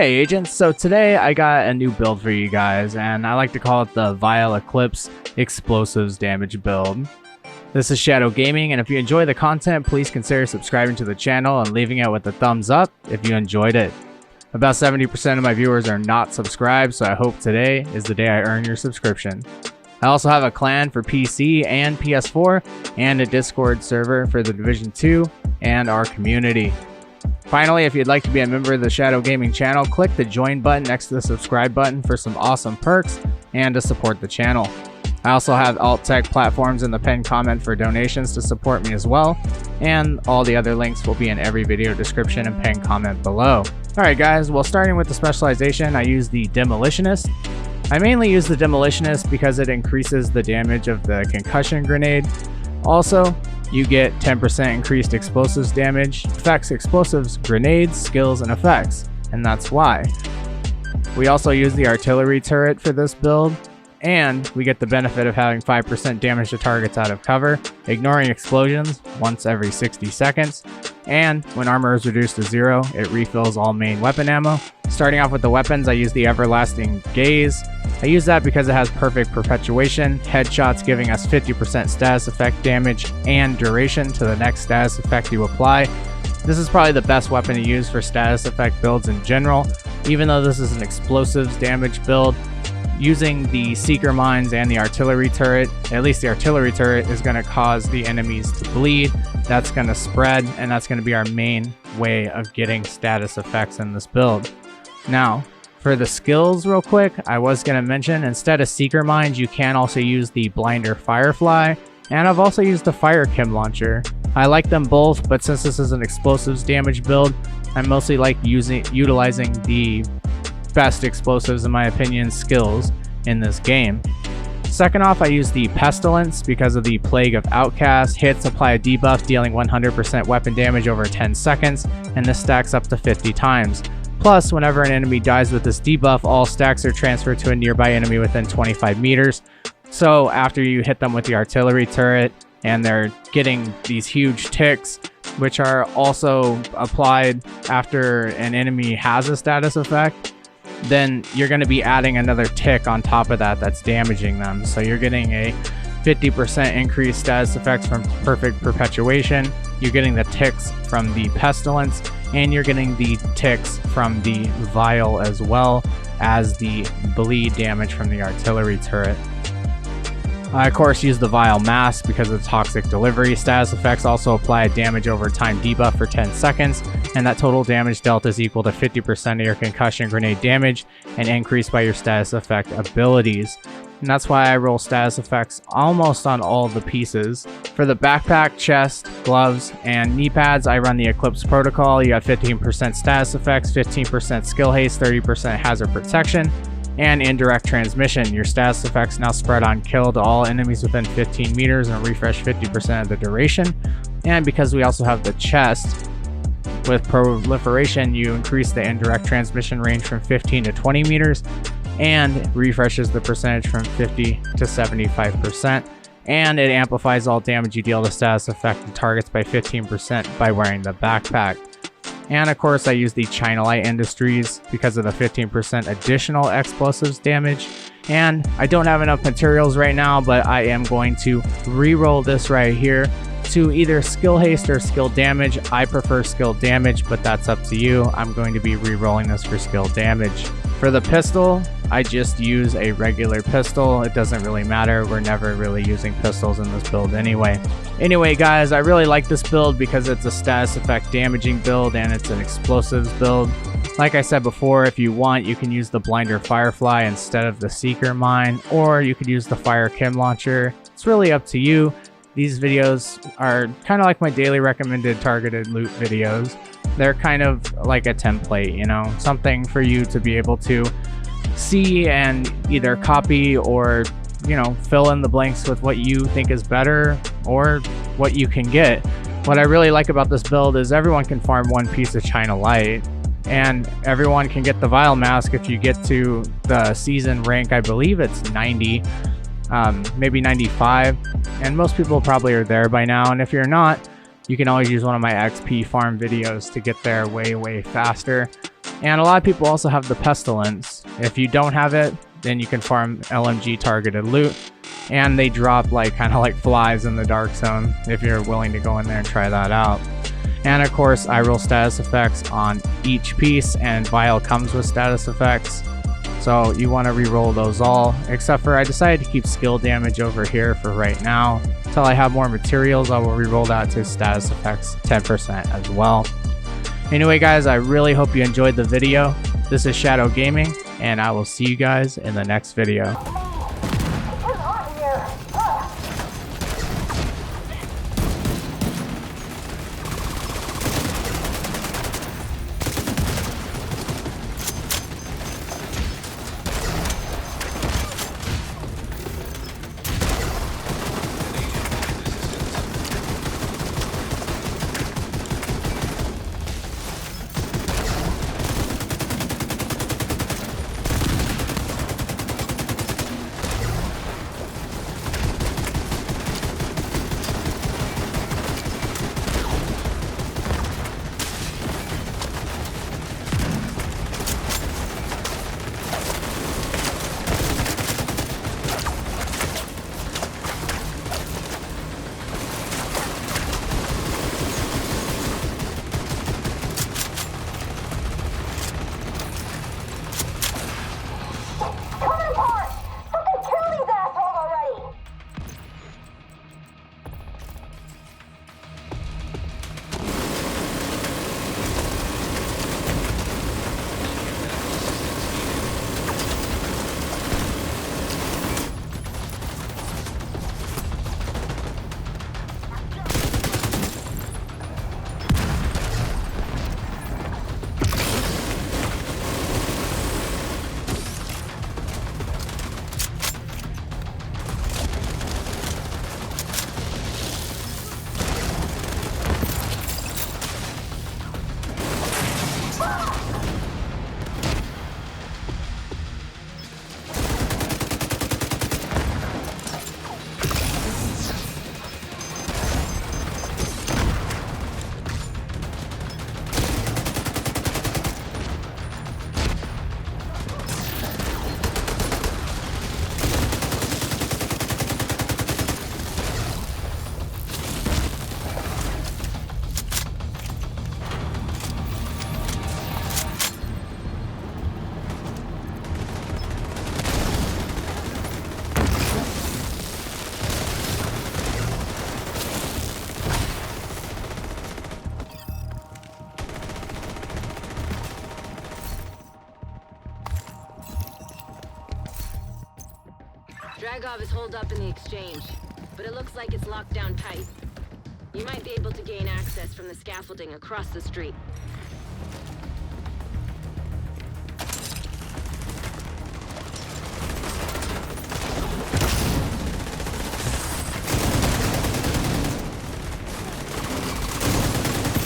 Hey agents, so today I got a new build for you guys, and I like to call it the Vile Eclipse Explosives Damage build. This is Shadow Gaming, and if you enjoy the content, please consider subscribing to the channel and leaving it with a thumbs up if you enjoyed it. About 70% of my viewers are not subscribed, so I hope today is the day I earn your subscription. I also have a clan for PC and PS4, and a Discord server for the Division 2 and our community. Finally, if you'd like to be a member of the Shadow Gaming channel, click the join button next to the subscribe button for some awesome perks and to support the channel. I also have alt tech platforms in the pinned comment for donations to support me as well, and all the other links will be in every video description and pinned comment below. Alright guys, well, starting with the specialization, I use the Demolitionist. I mainly use the Demolitionist because it increases the damage of the concussion grenade. Also, you get 10% increased explosives damage, affects explosives, grenades, skills, and effects, and that's why. We also use the artillery turret for this build, and we get the benefit of having 5% damage to targets out of cover, ignoring explosions once every 60 seconds, and when armor is reduced to 0, it refills all main weapon ammo. Starting off with the weapons, I use the Everlasting Gaze. I use that because it has perfect perpetuation, headshots giving us 50% status effect damage and duration to the next status effect you apply. This is probably the best weapon to use for status effect builds in general. Even though this is an explosives damage build, using the Seeker Mines and the artillery turret, at least the artillery turret, is going to cause the enemies to bleed. That's going to spread, and that's going to be our main way of getting status effects in this build. Now, for the skills real quick, I was going to mention, instead of Seeker Mines, you can also use the Blinder Firefly, and I've also used the Fire Chem Launcher. I like them both, but since this is an explosives damage build, I mostly like utilizing the best explosives, in my opinion, skills in this game. Second off, I use the Pestilence because of the Plague of Outcast. Hits apply a debuff dealing 100% weapon damage over 10 seconds, and this stacks up to 50 times. Plus, whenever an enemy dies with this debuff, all stacks are transferred to a nearby enemy within 25 meters. So after you hit them with the artillery turret, and they're getting these huge ticks, which are also applied after an enemy has a status effect, then you're going to be adding another tick on top of that that's damaging them. So you're getting a 50% increased status effects from perfect perpetuation, you're getting the ticks from the Pestilence, and you're getting the ticks from the Vile as well as the bleed damage from the artillery turret. I of course use the Vile Mask because of the Toxic Delivery. Status effects also apply a damage over time debuff for 10 seconds, and that total damage dealt is equal to 50% of your concussion grenade damage and increased by your status effect abilities. And that's why I roll status effects almost on all the pieces. For the backpack, chest, gloves, and knee pads, I run the Eclipse protocol. You have 15% status effects, 15% skill haste, 30% hazard protection, and indirect transmission. Your status effects now spread on kill to all enemies within 15 meters and refresh 50% of the duration. And because we also have the chest, with proliferation, you increase the indirect transmission range from 15 to 20 meters and refreshes the percentage from 50 to 75%. And it amplifies all damage you deal to status affected targets by 15% by wearing the backpack. And of course, I use the China Light Industries because of the 15% additional explosives damage. And I don't have enough materials right now, but I am going to re-roll this right here to either skill haste or skill damage. I prefer skill damage, but that's up to you. I'm going to be re-rolling this for skill damage. For the pistol, I just use a regular pistol. It doesn't really matter. We're never really using pistols in this build anyway. Anyway, guys, I really like this build because it's a status effect damaging build and it's an explosives build. Like I said before, if you want, you can use the Blinder Firefly instead of the Seeker Mine, or you could use the Fire Chem Launcher. It's really up to you. These videos are kind of like my daily recommended targeted loot videos. They're kind of like a template, you know, something for you to be able to see and either copy or, you know, fill in the blanks with what you think is better or what you can get. What I really like about this build is everyone can farm one piece of China Light, and everyone can get the Vile Mask if you get to the season rank. I believe it's 90, maybe 95, and most people probably are there by now. And if you're not, you can always use one of my XP farm videos to get there way faster. And a lot of people also have the Pestilence. If you don't have it, then you can farm LMG targeted loot, and they drop like kind of like flies in the dark zone if you're willing to go in there and try that out. And of course, I roll status effects on each piece, and Vial comes with status effects, so you want to re-roll those all, except for I decided to keep skill damage over here for right now. Until I have more materials, I will re-roll that to status effects 10% as well. Anyway guys, I really hope you enjoyed the video. This is Shadow Gaming, and I will see you guys in the next video. Dragov is holed up in the exchange, but it looks like it's locked down tight. You might be able to gain access from the scaffolding across the street.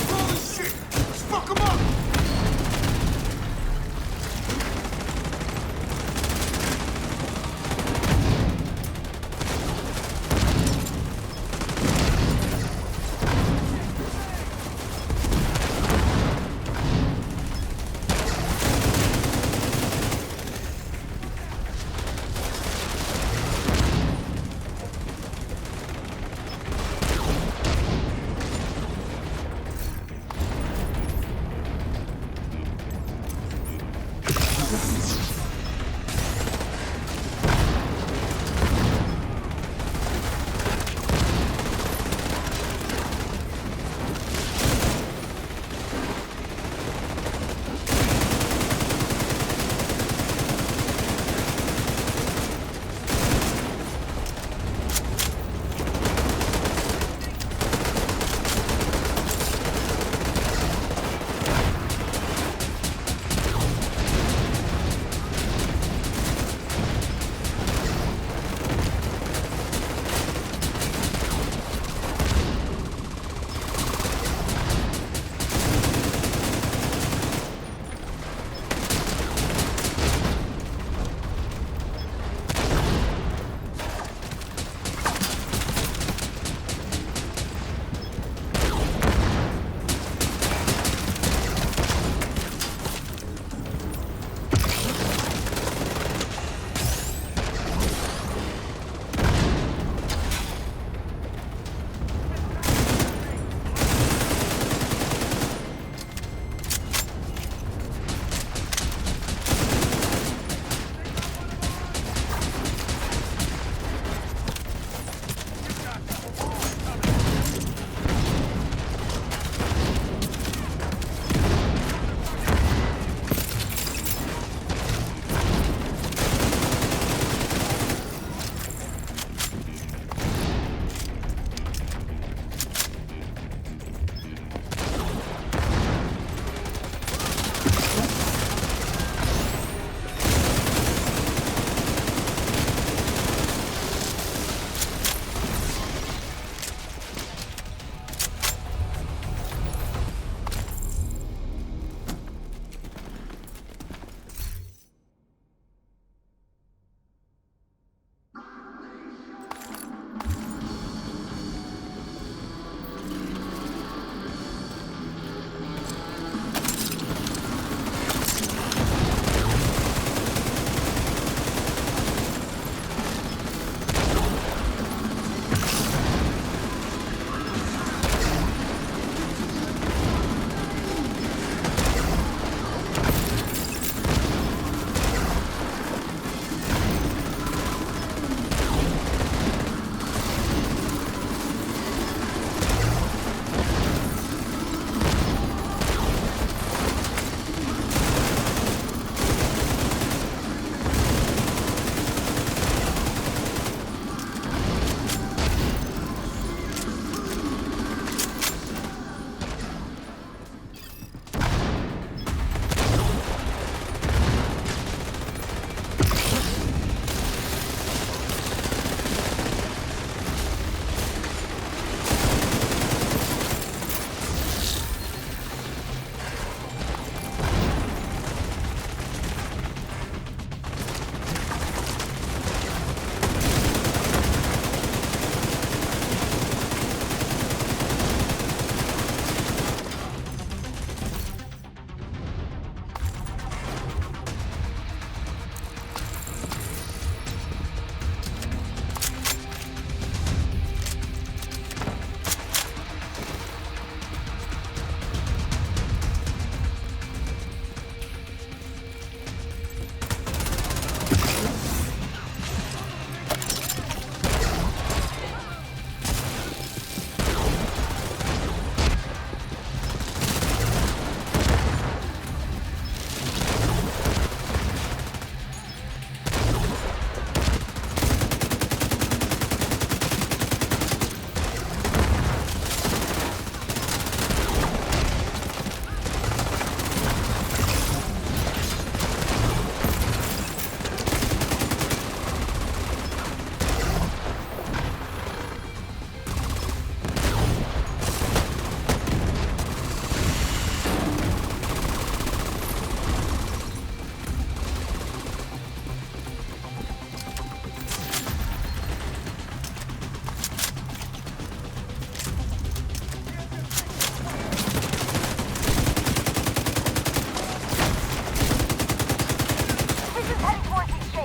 Holy shit! Let's fuck 'em up!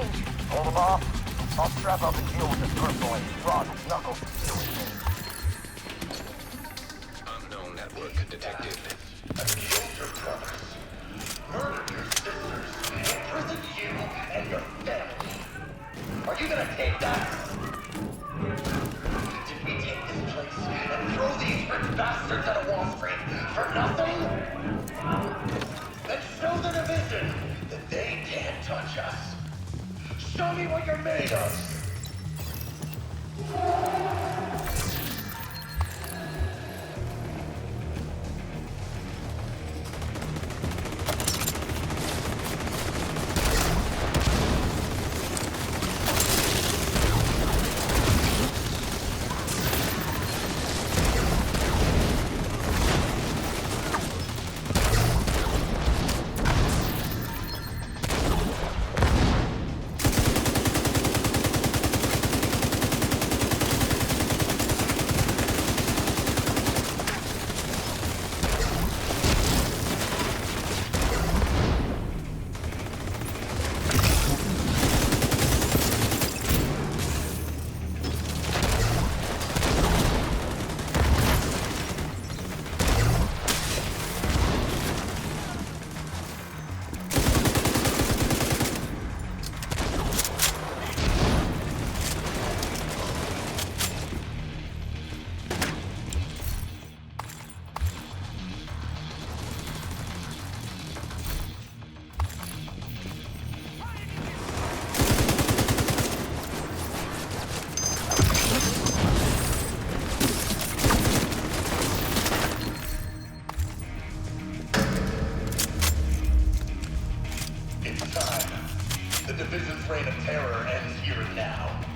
range. Hold them off. I'll strap up and deal with this personally. Rod, Knuckles. Unknown network detected. I've killed your brothers, murdered your sisters, imprisoned you and your family. Are you gonna take that? Did we take this place and throw these rich bastards at a Wall Street for nothing? Then show the division that they can't touch us. Show me what you're made of! It's time. The Division's reign of terror ends here and now.